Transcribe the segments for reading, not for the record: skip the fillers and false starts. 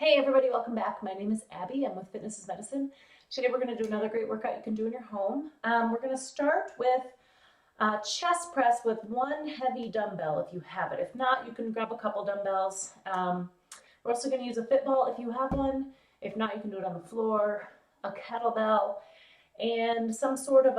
Hey everybody, welcome back. My name is Abby. I'm with Fitness is Medicine. Today we're going to do another great workout you can do in your home. We're going to start with chest press with one heavy dumbbell if you have it. If not, you can grab a couple dumbbells. We're also going to use a fit ball if you have one. If not, you can do it on the floor, a kettlebell, and some sort of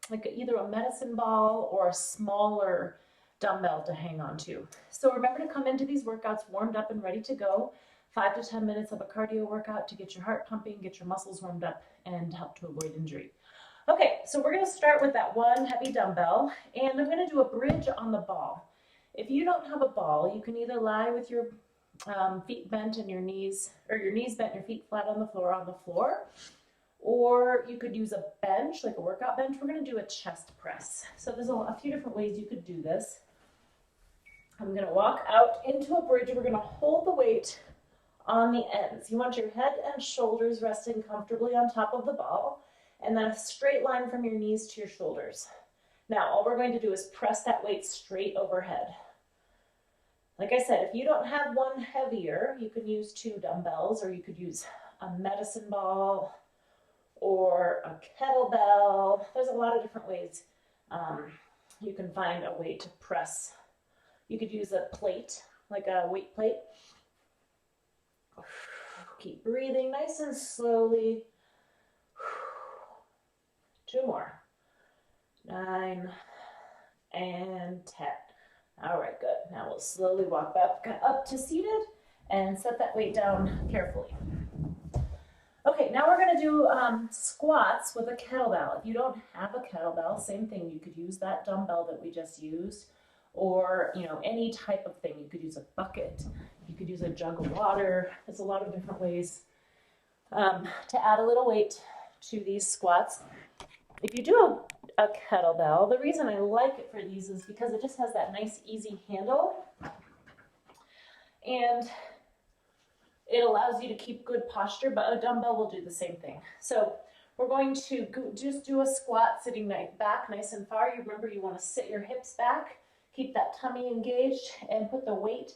like either a medicine ball or a smaller dumbbell to hang on to. So remember to come into these workouts warmed up and ready to go. 5 to 10 minutes of a cardio workout to get your heart pumping, get your muscles warmed up, and help to avoid injury. Okay, so we're going to start with that one heavy dumbbell, and I'm going to do a bridge on the ball. If you don't have a ball, you can either lie with your feet bent and your knees bent, your feet flat on the floor, or you could use a bench, like a workout bench. We're going to do a chest press. So there's a few different ways you could do this. I'm going to walk out into a bridge. We're going to hold the weight on the ends. You want your head and shoulders resting comfortably on top of the ball, and then a straight line from your knees to your shoulders. Now, all we're going to do is press that weight straight overhead. Like I said, if you don't have one heavier, you can use 2 dumbbells, or you could use a medicine ball or a kettlebell. There's a lot of different ways you can find a way to press. You could use a plate, like a weight plate. Keep breathing nice and slowly. 2 more. 9 and 10. All right, good. Now we'll slowly walk back up to seated and set that weight down carefully. Okay, now we're going to do squats with a kettlebell. If you don't have a kettlebell, same thing. You could use that dumbbell that we just used, or any type of thing. You could use a bucket. You could use a jug of water. There's a lot of different ways to add a little weight to these squats. If you do a kettlebell, the reason I like it for these is because it just has that nice easy handle, and it allows you to keep good posture, but a dumbbell will do the same thing. So we're going to just do a squat sitting back nice and far. You remember you want to sit your hips back, keep that tummy engaged, and put the weight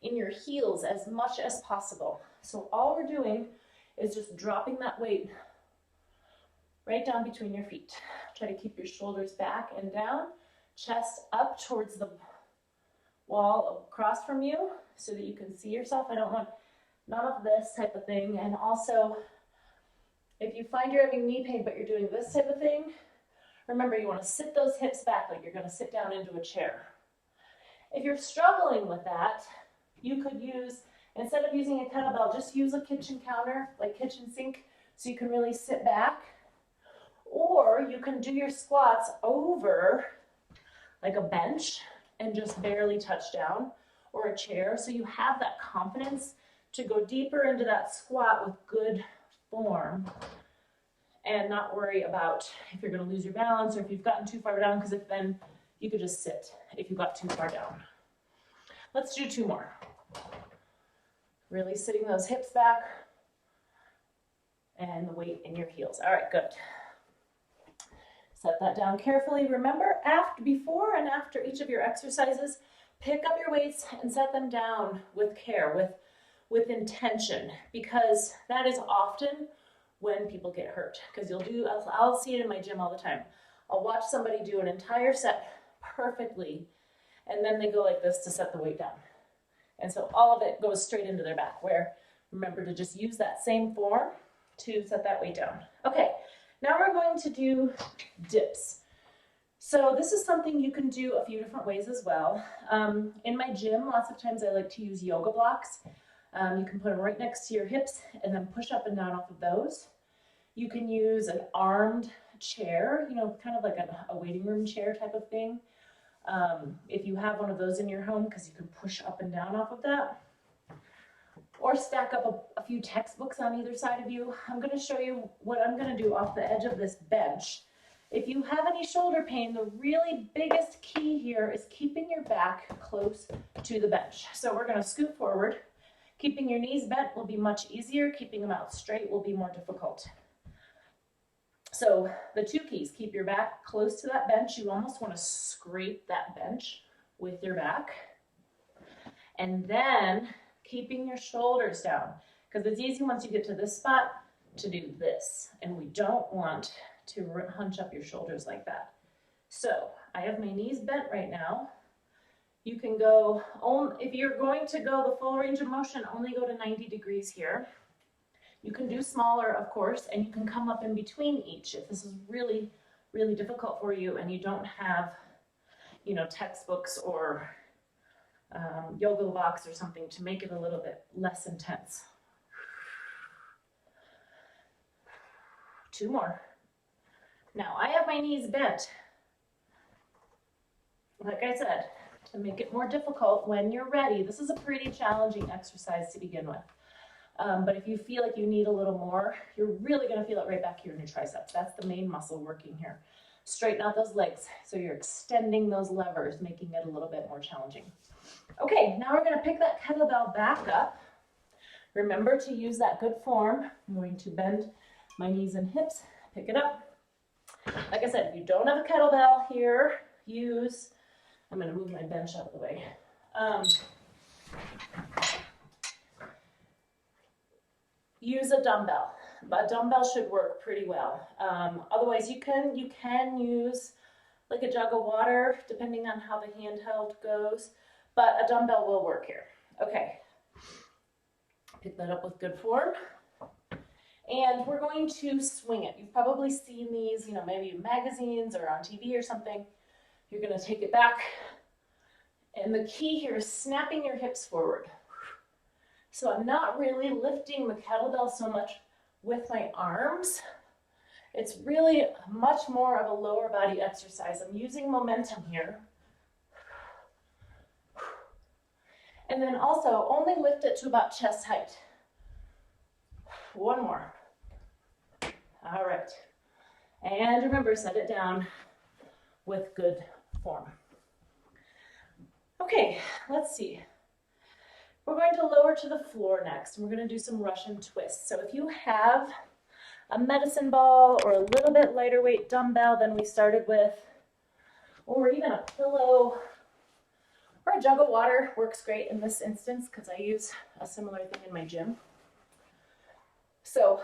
in your heels as much as possible. So all we're doing is just dropping that weight right down between your feet. Try to keep your shoulders back and down, chest up towards the wall across from you so that you can see yourself. I don't want none of this type of thing. And also, if you find you're having knee pain but you're doing this type of thing, remember you want to sit those hips back like you're going to sit down into a chair. If you're struggling with that, you could use, instead of using a kettlebell, just use a kitchen counter, like kitchen sink, so you can really sit back. Or you can do your squats over like a bench and just barely touch down, or a chair, so you have that confidence to go deeper into that squat with good form and not worry about if you're going to lose your balance or if you've gotten too far down, because then you could just sit if you got too far down. Let's do 2 more. Really sitting those hips back and the weight in your heels. All right, good. Set that down carefully. Remember, before and after each of your exercises, pick up your weights and set them down with care, with intention, because that is often when people get hurt. Because I'll see it in my gym all the time. I'll watch somebody do an entire set perfectly, and then they go like this to set the weight down. And so all of it goes straight into their back, where remember to just use that same form to set that weight down. Okay, now we're going to do dips. So this is something you can do a few different ways as well. In my gym, lots of times I like to use yoga blocks. You can put them right next to your hips and then push up and down off of those. You can use an armed chair, kind of like a waiting room chair type of thing. If you have one of those in your home, because you can push up and down off of that. Or stack up a few textbooks on either side of you. I'm going to show you what I'm going to do off the edge of this bench. If you have any shoulder pain, the really biggest key here is keeping your back close to the bench. So we're going to scoot forward. Keeping your knees bent will be much easier. Keeping them out straight will be more difficult. So the 2 keys, keep your back close to that bench. You almost want to scrape that bench with your back. And then keeping your shoulders down, because it's easy once you get to this spot to do this, and we don't want to hunch up your shoulders like that. So I have my knees bent right now. You can go, if you're going to go the full range of motion, only go to 90 degrees here. You can do smaller, of course, and you can come up in between each if this is really, really difficult for you and you don't have, you know, textbooks or yoga blocks or something to make it a little bit less intense. 2 more. Now I have my knees bent. Like I said, to make it more difficult when you're ready. This is a pretty challenging exercise to begin with. But if you feel like you need a little more, you're really going to feel it right back here in your triceps. That's the main muscle working here. Straighten out those legs. So you're extending those levers, making it a little bit more challenging. Okay, now we're going to pick that kettlebell back up. Remember to use that good form. I'm going to bend my knees and hips, pick it up. Like I said, if you don't have a kettlebell here, I'm going to move my bench out of the way. Use a dumbbell. A dumbbell should work pretty well. Otherwise, you can use like a jug of water, depending on how the handheld goes, but a dumbbell will work here. Okay, pick that up with good form. And we're going to swing it. You've probably seen these, you know, maybe in magazines or on TV or something. You're going to take it back. And the key here is snapping your hips forward. So I'm not really lifting the kettlebell so much with my arms. It's really much more of a lower body exercise. I'm using momentum here. And then also only lift it to about chest height. 1 more. All right. And remember, set it down with good form. Okay, let's see. We're going to lower to the floor next, and we're going to do some Russian twists. So if you have a medicine ball or a little bit lighter weight dumbbell than we started with, or even a pillow or a jug of water works great in this instance because I use a similar thing in my gym. So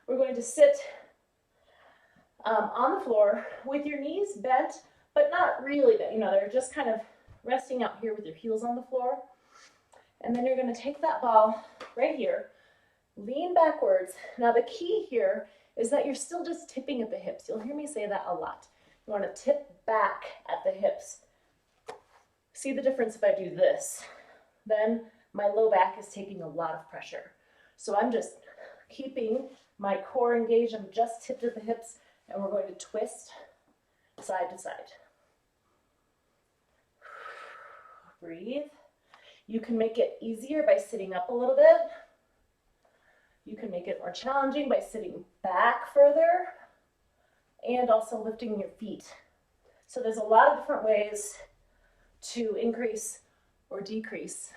we're going to sit on the floor with your knees bent, but not really bent. You know, they're just kind of resting out here with your heels on the floor. And then you're going to take that ball right here, lean backwards. Now the key here is that you're still just tipping at the hips. You'll hear me say that a lot. You want to tip back at the hips. See the difference if I do this? Then my low back is taking a lot of pressure. So I'm just keeping my core engaged. I'm just tipped at the hips, and we're going to twist side to side. Breathe. You can make it easier by sitting up a little bit. You can make it more challenging by sitting back further and also lifting your feet. So there's a lot of different ways to increase or decrease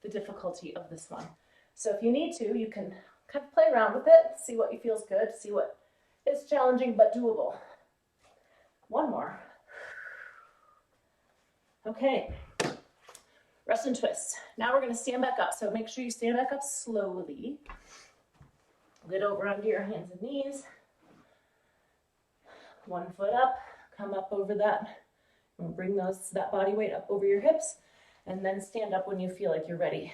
the difficulty of this one. So if you need to, you can kind of play around with it, see what feels good, see what is challenging but doable. 1 more. Okay. Russian twists. Now we're going to stand back up. So make sure you stand back up slowly. Lid over onto your hands and knees. 1 foot up. Come up over that. And bring that body weight up over your hips. And then stand up when you feel like you're ready.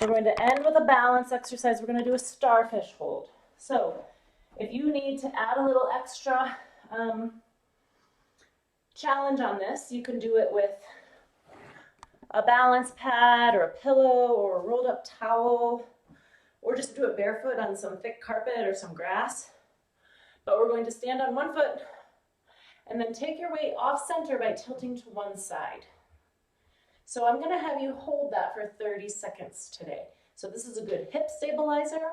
We're going to end with a balance exercise. We're going to do a starfish hold. So if you need to add a little extra challenge on this, you can do it with a balance pad or a pillow or a rolled up towel, or just do it barefoot on some thick carpet or some grass. But we're going to stand on 1 foot and then take your weight off center by tilting to one side. So I'm going to have you hold that for 30 seconds today. So this is a good hip stabilizer.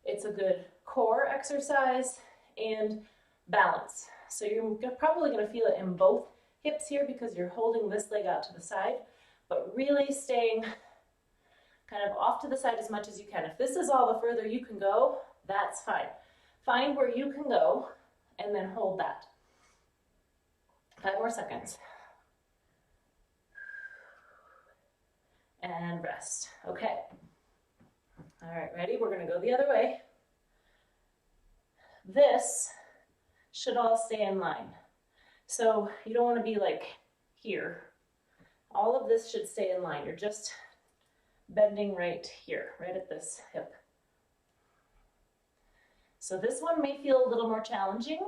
It's a good core exercise and balance. So you're probably going to feel it in both hips here because you're holding this leg out to the side, but really staying kind of off to the side as much as you can. If this is all the further you can go, that's fine. Find where you can go and then hold that. 5 more seconds. and rest. Okay. All right, ready? We're gonna go the other way. This should all stay in line. So you don't wanna be like here. All of this should stay in line. You're just bending right here, right at this hip. So this one may feel a little more challenging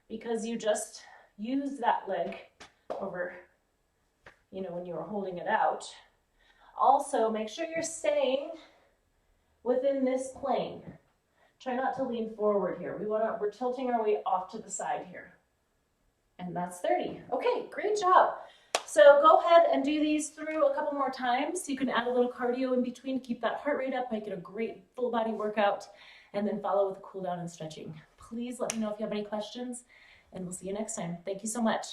because you just use that leg over, you know, when you were holding it out. Also, make sure you're staying within this plane. Try not to lean forward here. We're tilting our weight off to the side here. And that's 30. Okay, great job. So go ahead and do these through a couple more times. You can add a little cardio in between, keep that heart rate up, make it a great full body workout, and then follow with a cool down and stretching. Please let me know if you have any questions, and we'll see you next time. Thank you so much.